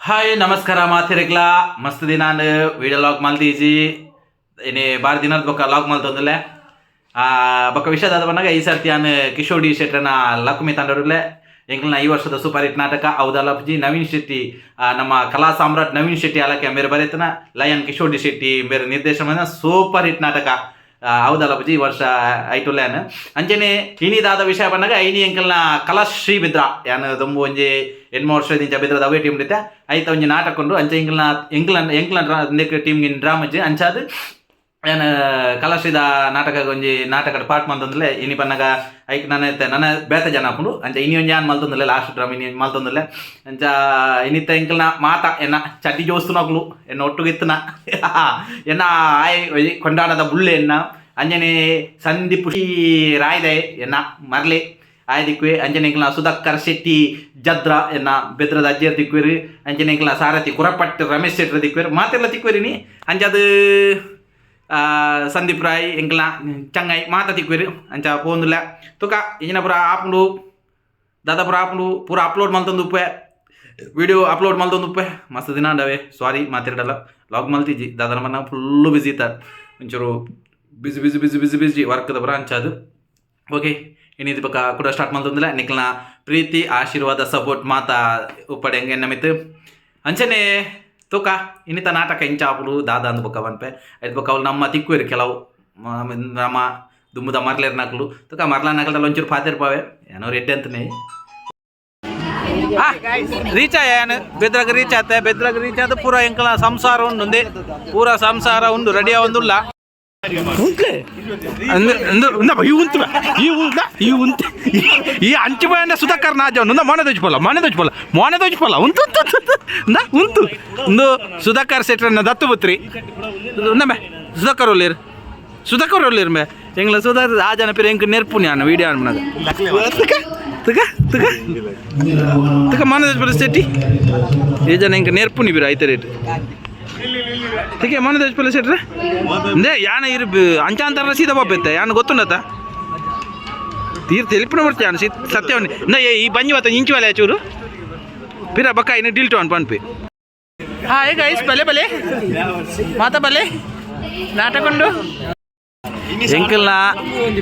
hi ನಮಸ್ಕಾರ ಮಾತಿರಗ್ಲ ಮಸ್ತ್ ದಿನ ವಿಡಿಯೋ ಲಾಗ್ ಮಲ್ತೀಜಿ ಇನಿ ಬಾರಿ ದಿನದ ಬೊಕ್ಕ ಲಾಗ್ ಮಲ್ತೊಂದುಲ್ಲೆ ಬೊಕ್ಕ ವಿಷಯದ ಬಂದಾಗ ಈ ಸರ್ತಿ ನಾನು ಕಿಶೋರ್ ಡಿ ಶೆಟ್ಟರ್ನ ಲಕ್ಷ್ಮಿ ತಂಡವ್ರಲ್ಲೇ ಎಂಕ್ಲನ ಈ ವರ್ಷದ ಸೂಪರ್ ಹಿಟ್ ನಾಟಕ ಹೌದಲ್ಲಪ್ಜಿ ನವೀನ್ ಶೆಟ್ಟಿ ನಮ್ಮ ಕಲಾ ಸಾಮ್ರಾಟ್ ನವೀನ್ ಶೆಟ್ಟಿ ಅಲಕ್ಕೆ ಮೇರೆ ಬರೀತನ ಲಯನ್ ಕಿಶೋರ್ ಡಿ ಶೆಟ್ಟಿ ಮೇರೆ ನಿರ್ದೇಶನ ಸೂಪರ್ ಹಿಟ್ ನಾಟಕ ಹೌದಲ್ಲಪ್ಜಿ ಈ ವರ್ಷ ಐಟುಲ್ಯಾನ್ ಅಂಚನೆ ಇನಿದಾದ ವಿಷಯ ಬಂದಾಗ ಐನಿ ಎಂಕಲ್ನ ಕಲಾಶ್ರೀ ಬಿದ್ರ ಯಾನ್ ದೊಂಬು ಒಂಜಿ 8 ವರ್ಷದಿಂದ ಬಿದ್ರದ ಅವೇ ಟೀಮ್ ಇರುತ್ತೆ ಐತ ಒಂಜಿ ನಾಟಕ ಕೊಂಡು ಅಂಚೆ ಎಂಕ್ಲನ್ ಟೀಮ್ ಡ್ರಾಮಜ್ ಅಂಚಾದ್ ಏನು ಕಲಾಶ್ರೀದ ನಾಟಕ ಒಂಜಿ ನಾಟಕದ ಪಾರ್ಟ್ ಮಲ್ತೊಂದುಲ್ಲೆ ಇನಿ ಪನ್ನಗ ಐಕ್ ನನ್ನ ಬೇತ ಜನ ಹಾಕೊಂಡು ಅಂಚ ಇನಿ ಒಂಜಿ ಆನ್ ಮಲ್ತೊಂದುಲ್ಲೆ ಲಾಸ್ಟ್ ಡ್ರಾಮ್ ಇನಿ ಮಲ್ತೊಂದುಲ್ಲೆ ಅಂಚ ಇನಿತ್ತ ಎಂಕಲ್ನ ಮಾತ ಎನ್ನ ಚಡ್ಡಿ ಜೋಸ್ತುನಕ್ಲು ಎನ್ನ ಒಟ್ಟುಗಿತ್ತನ ಎನ್ನ ಆಯ್ ಕೊಂಡಾಣದ ಬುಳ್ಳೆ ಎನ್ನ ಅಂಜನೆ ಸಂದೀಪ್ ರಾಯ್ದೆ ಎನ್ನ ಮರ್ಲೆ ಆಯ್ದಿಕ್ವೆ ಅಂಜನೆ ಎಂಕ್ಲನ ಸುಧಾಕರ್ ಶೆಟ್ಟಿ ಜದ್ರ ಎನ್ನ ಬೆದ್ರದ ಅಜ್ಜಿಯರ್ ತಿಕ್ವೇರಿ ಅಂಜನೆ ಎಂಕ್ಲನ ಸಾರಥಿ ಕುರಪಟ್ಟು ರಮೇಶ್ ಶೆಟ್ಟಿ ತಿಕ್ವೇರಿ ಮಾತೆಲ್ಲ ತಿಕ್ವೇರಿನಿ ಅಂಚದು ಸಂದೀಪ್ ರಾಯ್ ಎಂಕ್ಲ ಚಂಗೈ ಮಾತ ತಿಕ್ವೇರಿ ಅಂಚ ಪೋಂದುಲ್ಲ ತುಕ ಇಂಜಿನ ಪೂರ ಆಪುಂಡು ದಾದಾ ಪೂರ ಆಪುಂಡು ಪೂರ ಅಪ್ಲೋಡ್ ಮಲ್ತೊಂದು ಉಪ್ಪೆ ವಿಡಿಯೋ ಅಪ್ಲೋಡ್ ಮಲ್ತೊಂದು ಉಪ್ಪೆ ಮಸ್ತ್ ದಿನ ಅಂಡವೆ ಸಾರಿ ಮಾತಿರಡಲ್ಲ ಲಾಗ್ ಮಲ್ತಿಜಿ ದಾದನ ಮನ ಫುಲ್ಲು ಬಿಸಿ ಇತ್ತ ಒಂಚೂರು ಬಿಸಿ ವರ್ಕ್ದ ಪೂರ ಅಂಚದು ಓಕೆ ಇನ್ನಿದು ಬಕ್ಕ ಕೂಡ ಸ್ಟಾರ್ಟ್ ಮಲ್ತೊಂದಿಲ್ಲ ನಿಕ್ಲನ ಪ್ರೀತಿ ಆಶೀರ್ವಾದ ಸಪೋರ್ಟ್ ಮಾತಾ ಉಪ್ಪಡೆ ಹೆಂಗೆ ನಮಿತ್ತು ಅಂಚನೆ ತೂಕ ಇನ್ನಿತ ನಾಟಕ ಇಂಚ ಆಪುಡು ದಾದ ಅಂದ್ ಬೊಕ್ಕ ಬನ್ಪೆ ಐದು ಬೊಕ್ಕ ಅವ್ಲು ನಮ್ಮ ತಿಕ್ಕುವೇರಿ ಕೆಲವು ನಮ್ಮ ದುಮ್ಮದ ಮರ್ಲೇರ್ ನಕಲು ತೂಕ ಮರ್ಲ ನಕಲ್ದಲ್ಲಿ ಒಂಚೂರು ಪಾತಿರ್ಪಾವೆ ಏನೋ ರೆಡ್ಡಿ ಅಂತನೇ ರೀಚ್ ಏನು ಬೆದ್ರಾಗ ರೀಚ್ ಆತ ಬೆದ್ರಾಗ ರೀಚ್ ಆದ ಪೂರ ಎಂಕಲ ಸಂಸಾರ ಉಂಡು ಪೂರ ಸಂಸಾರ ಉಂಡು ರೆಡಿಯ ಒಂದುಲ್ಲ ಈ ಅಂಚು ಬಯನ ಸುಧಾಕರ್ ನಾಜ ಮೊನೆ ದೋಚ್ಪಲ್ಲ ಉಂಟು ಒಂದು ಸುಧಾಕರ್ ಸೆಟ್ರನ್ನ ದತ್ತು ಬುತ್ರಿ ಉಂದಮ್ಮೆ ಸುಧಾಕರ್ ಒಳ್ಳಿರ್ ಮೇ ಎಂಗ್ಲ ಸುಧಾಕರ್ ಆ ಜನ ಪೇರು ಎಂಕ್ ನೆರ್ಪುನಿ ಅನ್ನ ವಿಡಿಯೋ ಅನ್ಮನಗ ತುಕ ಮೊನೆ ದೋಚ್ಪಲ್ಲ ಸೆಟ್ಟಿ ಈ ಜನ ಎಂಕ್ ನೆರ್ಪುನಿ ಬಿರ ಐತೆ ರೇಟ್ ठीक है मन दे सेट्रे इंदे यान इर अंचांतर सीधा बापेते यान गोतुंडता तीर तेलिपिन बर्ते यान सत्यवनि इंद ई बंजी वत इंचु वाले चूरू पिरा बक्का इन डिल्ट ऑन पनपे हाय गाइस भले माता भले नाटकुंडु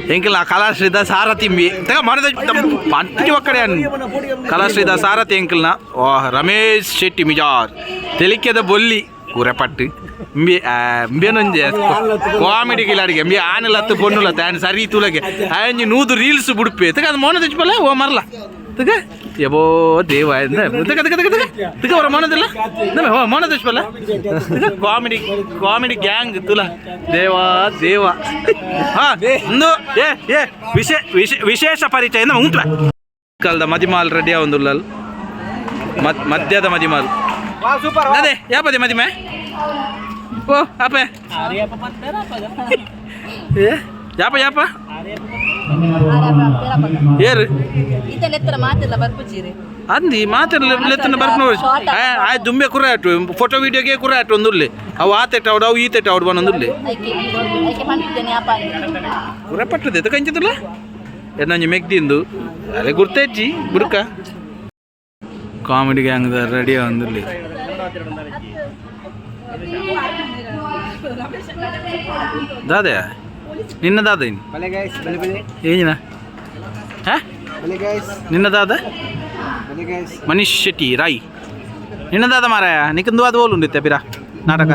ಎಂಕಲ್ನ ಕಲಾಶ್ರೀದ ಸಾರಥಿ ತಗ ಮನದ ಪಂಚು ಒಕ್ಕಡೆ ಕಲಾಶ್ರೀದ ಸಾರಥಿ ಎಂಕಲ್ನ ರಮೇಶ್ ಶೆಟ್ಟಿ ಮಿಜಾರ್ ತೆಲಿಕೆದ ಬೊಲ್ಲಿ ಕೂರಪಟ್ಟು ಇಂಬೇನೊಂಜೆ ಕಾಮಿಡಿ ಕಿಲಾಡಿಗೆ ಇಂಬೆ ಆನೆಲತ್ತು ಪೊನ್ನುಲತ್ತ ಆ್ಯಂಡ್ ಸರಿ ತುಲಗೆ ಆಯಂಜಿ ನೂದು ರೀಲ್ಸ್ ಬುಡುಪೆ ತಗ ಅದು ಮೋನ ತೆಚ್ಪಲ್ಲ ಓ ಮರಲ ತಗ ಯಬೋ ದೇವ ತಗ ತಗ ತಗ ತಗ ಅವರ ಮೋನದಿಲ್ಲ ಹೋ ಮೋನ ತೆಚ್ಪಲ್ಲ ಕಾಮಿಡಿ ಗ್ಯಾಂಗ್ ತುಲ ದೇವ ಹಾಂ ಒಂದು ವಿಶೇಷ ಪರಿಚಯ ಉಂಟು ಕಾಲದ ಮದಿಮಾಲ್ ರೆಡಿ ಆಗೊಂದುಲ್ಲ ಮದ್ಯದ ಮದಿಮಾಲ್ ಅದೇ ಯಾಪದೆ ಮದಿಮೆ ಓ ಅಪ್ಪೆ ಯಾಪ ಏರು ಅಂದಿ ಮಾತೆಲ್ಲ ಬರ್ಪು ಆಯ್ತು ದುಂಬೆ ಕುರಾಟು ಫೋಟೋ ವಿಡಿಯೋಗೆ ಕುರಾಟು ಒಂದುಲ್ಲೆ ಅವು ಆ ತೆಟ್ಟಾವಡು ಅವು ಈ ತೆಟ್ಟಾವಡು ಬಂದೊಂದುಲ್ಲೆ ಕುರಪಟ್ಟದೆ ಕಂಚಿತಲ್ಲ ಎನ್ನೊಂಜಿ ಮೆಗ್ದಿಂದು ಅಲ್ಲೇ ಗುರ್ತೇಜ್ಜಿ ಬುಡುಕ ಕಾಮಿಡಿ ಗ್ಯಾಂಗ್ ರೆಡಿ ಒಂದುಲ್ಲೆ ದಾದೆ ನಿನ್ನ ದಾದ ಏನಿನ ನಿನ್ನ ದಾದ ಮನೀಶ್ ಶೆಟ್ಟಿ ರಾಯ್ ನಿನ್ನ ದಾದ ಮಾರಾಯ ನಿಕ್ಕಂದು ಅದು ಓಲು ಉಂಡಿತ್ತೆ ಪಿರ ನಾಟಕ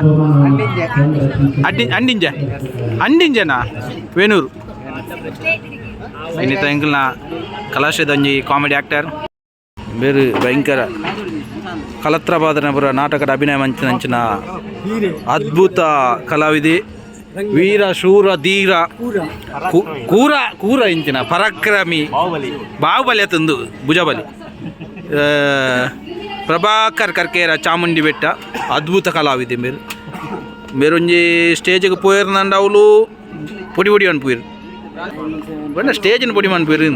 ಅಂಡಿಂಜನಾ ವೇಣೂರು ಇನ್ನಿತ ಎಂಕಲ್ನ ಕಲಾಶ್ರೀದ ಒಂಜಿ ಕಾಮಿಡಿ ಆ್ಯಕ್ಟರ್ ಬೇರೆ ಭಯಂಕರ ಕಲತ್ರಬಾದನ ಪುರ ನಾಟಕದ ಅಭಿನಯ ಮಂಚಿನ ಅದ್ಭುತ ಕಲಾವಿದೆ ವೀರ ಶೂರ ಧೀರ ಕೂರ ಇಂಚಿನ ಪರಾಕ್ರಮಿ ಬಾಹುಬಲಿ ತಂದು ಭುಜಬಲಿ ಪ್ರಭಾಕರ್ ಕರ್ಕೇರ ಚಾಮುಂಡಿ ಬೆಟ್ಟ ಅದ್ಭುತ ಕಲಾವಿದೆ ಬೇರೊಂಜಿ ಸ್ಟೇಜಿಗೆ ಪೋಯಿರ್ನಂಡ ಅವಳು ಪೊಡಿ ಅನ್ಪೋಯಿರು ಬಣ್ಣ ಸ್ಟೇಜಿನ ಪೊಡಿ ಅನ್ಪೋಯಿರು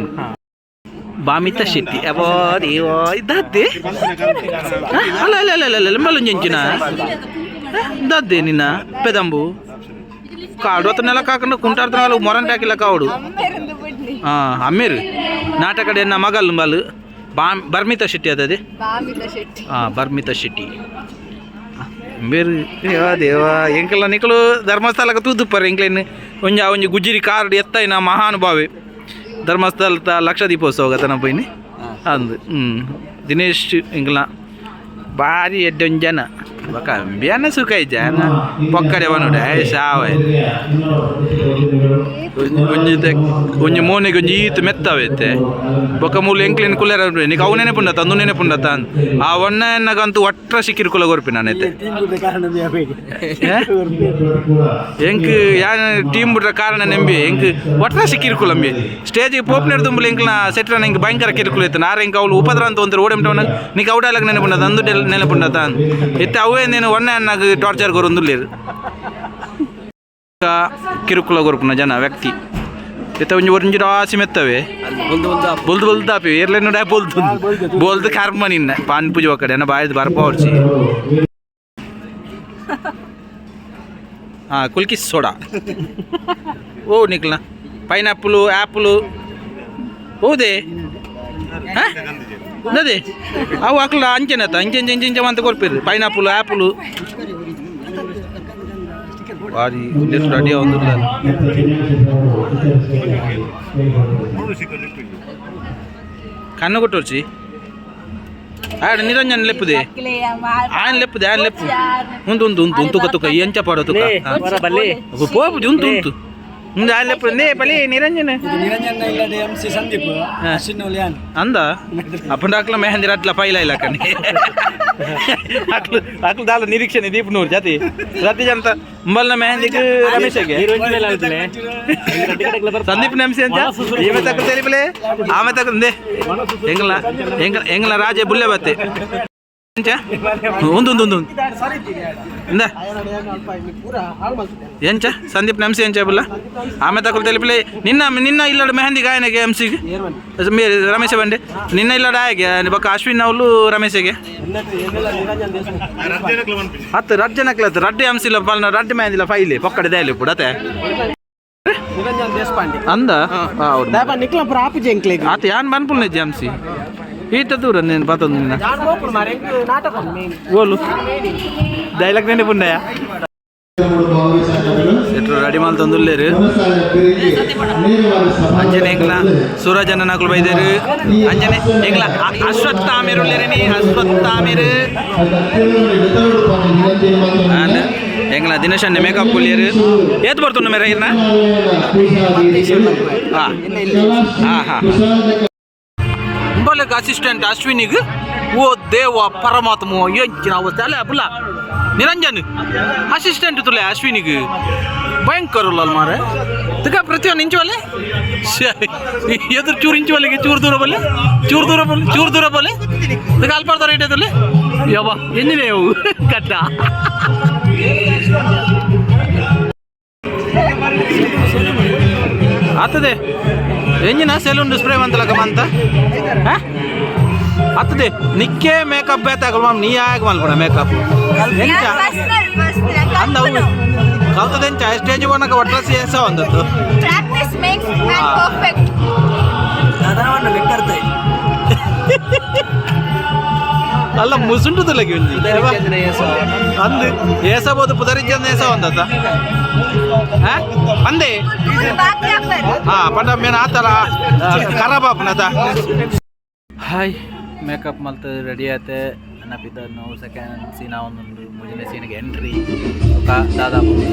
ಬಾಮಿತ ಶೆಟ್ಟಿ ಅಬೋ ದೇವೋ ಇದ್ದಾದ್ದೆ ಅಲ್ಲ ಮಲ್ಲೊಂಜಿನ ಇದ್ದಾದ್ದೆ ನಿನ್ನ ಪೆದಂಬು ಕಾಡು ಅತ್ತ ನೆಲ ಕಾಕೊಂಡು ಕುಂಟಾಡ್ತಾನಲ್ಲ ಮೊರನ್ ಹಾಕಿಲ್ಲ ಕಾವಡು ಅಮ್ಮೇರು ನಾಟಕಡೆ ಎನ್ನ ಮಗಲ್ ಬಲ್ ಬರ್ಮಿತಾ ಶೆಟ್ಟಿ ಅದದೆ ಬರ್ಮಿತಾ ಶೆಟ್ಟಿ ಬೇರೆ ದೇವಾ ಎಂಕಲ್ಲ ನಿಕಲು ಧರ್ಮಸ್ಥಳಕ್ಕೆ ತೂದುಪ್ಪರ್ ಎಂಕ್ಲೇನು ಒಂಜಿ ಗುಜ್ಜಿರಿ ಕಾರ್ಡ್ ಎತ್ತೈನ ಮಹಾನುಭಾವಿ ಧರ್ಮಸ್ಥಳ ಲಕ್ಷ ದೀಪೋತ್ಸವ ಗತನ ಪೋಯಿನಿ ಅಂದು ದಿನೇಶ್ ಎಂಕಲ್ನ ಭಾರಿ ಎಡ್ಡೊಂದು ಜನ ಬಕ ಬೇನ ಸುಖ ಜನ ಪೊಕ್ಕಡೆ ಬನ್ನುಡೆ ಸಾವ ಒಂಜಿ ಮೋನಿಗೆ ಒಂಜಿ ಈತು ಮೆತ್ತವೈತೆ ಬೊಕ್ಕ ಮೂಲ ಎಂಕ್ಲಿನ ಕುಲ್ಲೆರ ನೀನು ಅವನೇನೆ ಪುಂಡತ ಅಂದುನೇನೆ ಪುಂಡತ ಆ ಒಣ್ಣ ಎನ್ನಗಂತೂ ಒಟ್ರ ಸಿಕ್ಕಿರು ಕುಲ ಗೊರ್ಪಿ ನಾನೈತೆ ಎಂಕ್ ಯಾನ ಟೀಮ್ ಬಿಟ್ರ ಕಾರಣ ನೆಂಬಿ ಎಂಕ್ ಒಟ್ರ ಸಿಕ್ಕಿರು ಕುಲಂಬಿ ಸ್ಟೇಜಿಗೆ ಪೋಪ್ನೆರ್ ತುಂಬಲಿ ಎಂಕ್ಲ ಸೆಟ್ರ ನಂಗೆ ಭಯಂಕರ ಕಿರುಕುಲ ಇತ್ತು ನಾರ ಎಂಕ್ ಅವಳು ಉಪದ್ರ ಅಂತ ಒಂಥರ ಓಡಿಮಟವನ ನೀನು ಅವಡಾಲಕ್ಕೆ ನೆನೆ ಪುಂಡತ ಅಂದು ನೆನೆ ಪುಂಡತ ಇತ್ತೆ ಅವೇ ನೀನು ಒಣ್ಣ ಎನ್ನಾಗ ಟಾರ್ಚರ್ ಗೊರೊಂದುಲ್ಲೇರು ಕಿರುಕುಲ ಗೊರ್ಪುನ ಜನ ವ್ಯಕ್ತಿ ಇತ್ತ ಒಂಜಿ ಒಂಜಿ ರಾಸಿ ಮೆತ್ತವೆ ಬೊಲ್ದು ಬೊಲ್ದು ಆಪಿ ಏರ್ಲೆ ನೋಡ ಬೋಲ್ದು ಕರ್ಮ ನಿನ್ನ ಪಾನ್ ಪೂಜೆ ಕಡೆ ಅನ್ನ ಬಾಯ್ದು ಬರ್ಪ ಹೊಡ್ಸಿ ಕುಲ್ಕಿ ಸೋಡಾ ಓ ನಿಕ್ಲ ಪೈನಾಪುಲು ಆ್ಯಪುಲು ಹೌದೇ ಅದೇ ಅವು ಹಾಕ್ಲ ಅಂಚೆನತ್ತ ಅಂಚೆ ಅಂತ ಕೊಡ್ಪಿರಿ ಪೈನಾಪುಲು ಆ್ಯಪುಲು ಭಾರಿ ರೆಡಿ ಒಂದು ಕಣ್ಣು ಕೊಟ್ಟೋರ್ಚಿ ಆಡ ನಿರಂಜನ್ ಲೆಪ್ಪುದೆ ఆయన ಲೆಪ್ಪು ಉಂತು ತುಕ ತುಕ ಎಂಚ ಪಾಡೋ ತುಕ ಪೋಪು ಉಂತು ಮುಂದೆ ఆయన ಲೆಪ್ಪು ನೇ ಬಲಿ ನಿರಂಜನ ಅಂದ ಅಪ್ಪಂಡ ಹಾಕ್ಲ ಮೆಹಂದಿ ಅಟ್ಲ ಪೈಲ ಇಲ್ಲ ಕಣ್ಣಿ ಹಾಕ್ಲು ದಾಲ ನಿರೀಕ್ಷಣೆ ದೀಪನೂರು ಜಾತಿ ರತಿ ಜಂತ ಮುಂಬಲ್ನ ಮೆಹಂದಿಗೆ ರಮೇಶಗೆ ಸಂದೀಪ್ ನೆಮ್ಸಿ ಅಂತ ಏಮೆ ತಕ್ಕ ತೆಲಿಪಲೆ ಆಮೆ ತಕ್ಕಂದೆ ಎಂಗ್ಲ ರಾಜೆ ಬುಲ್ಲೆ ಬತ್ತೆ ಒಂದು ಎಂಚ ಸಂದೀಪ್ ನೆಮ್ಸಿ ಎಂಚ ಬುಲ್ಲ ಆಮೆ ತಕ್ಕ ತೆಲಿಪಲೆ ನಿನ್ನ ಇಲ್ಲಡ ಮೆಹಂದಿ ಗಾಯನಿಗೆ ಎಂಸಿಗೆ ರಮೇಶ ಬಂಡೆ ನಿನ್ನ ಇಲ್ಲಡ ಆಯ್ಕೆ ಬಕ್ಕ ಅಶ್ವಿನ್ ಅವಳು ರಮೇಶಗೆ ಹತ್ತು ರಡ್ಡೆ ನಕ್ಲತ್ತು ರಡ್ಡೆ ಅಂಸಿಲ್ಲ ಬಲ್ನ ರಡ್ಡೆ ಮೆಹಂದಿಲ್ಲ ಫೈಲಿ ಪಕ್ಕಡೆ ದೇಲಿ ಪುಡತೆ ಅಂದ ಆತ ಯಾನ್ ಬನ್ಪುಲ್ ಅಂಸಿ ಈತ ದೂರ నేను పతంది నిన్న ఓలు డైలాగ్ నేనే పుండయా సెట్రు రెడీ మాల్ ತಂದುಲ್ಲೇರು ಅಂಜನೆ ಎಂಗ್ಲ ಸೂರಜನ ನಕಲು ಬೈದೇರು ಅಂಜನೆ ಎಂಗ್ಲ ಅಶ್ವತ್ಥಾಮಿರುಲ್ಲೇರೇನಿ ಅಶ್ವತ್ಥಾಮಿರು ಎಂಗ್ಲ ದಿನೇಶನ್ನೆ ಮೇಕಪ್ ಕುಲಿಯರು ಏತ್ ಬರ್ತುಂಡು ಮೇರ ಇರ್ನ ಇಂಬಲಕ್ಕೆ ಅಸಿಸ್ಟೆಂಟ್ ಅಶ್ವಿನಿಗೆ ಓ ದೇವ ಪರಮಾತ್ಮ ಎಂಚಿನ ಅವಸ್ಥೆ ಅಲ್ಲ ಪುಲ್ಲ ನಿರಂಜನ್ ಅಸಿಸ್ಟೆಂಟ್ ತುಲೆ ಅಶ್ವಿನಿಗೆ ಭಯಂಕರ ಮಾರೆ ತಗ ಪ್ರತಿಯೊಂದು ಇಂಚುವಲ್ಲೆ ಎದುರು ಚೂರು ಇಂಚುವಲ್ಲಿಗೆ ಚೂರು ದೂರ ಬೋಲೆ ತಗ ಅಲ್ಪಾಡ್ತಾರೆ ಇಟ್ಟದಲ್ಲಿ ಯವ್ವ ಎಂಜಿನೇ ಅವು ಕಟ್ಟ ಆತದೆ ಎಂಜಿನ ಸೆಲೂನ್ ಸ್ಪ್ರೇ ಮಂತಲಕ ಮಂತ ಆತದೆ ನಿಕ್ಕೆ ಮೇಕಪ್ ಬೇತಾಗಲ್ ಮಾಮ್ ನೀ ಯಾಕೆ ಮಲ್ಪಣ ಮೇಕಪ್ ಎಂಚ ಅಂದ ಕಲ್ತದ ಎಂಚ ಸ್ಟೇಜ್ ಒನಕ ಒಟ್ರ ಸೇಸ ಒಂದತ್ತು ಅಲ್ಲ ಮುಸುಂಟು ಲಗಿ ಅಂದು ಏಸಬಹುದು ಪುದರಿಜ್ಜನ ಏಸ ಒಂದತ್ತ ಅಂದೆ ಪಂಡ ಮೇನ ಆತರ ಖರಾಬ್ ಆಪನದ ಹಾಯ್ ಮೇಕಪ್ ಮಲ್ತ ರೆಡಿ ಆಯ್ತೆ ನೆನಪಿದ್ದ ನಾವು ಸೆಕೆಂಡ್ ಸೀನ್ ಒಂದೊಂದು ಮುಂದಿನ ಸೀನ್ಗೆ ಎಂಟ್ರಿ ದಾದಾಪುರ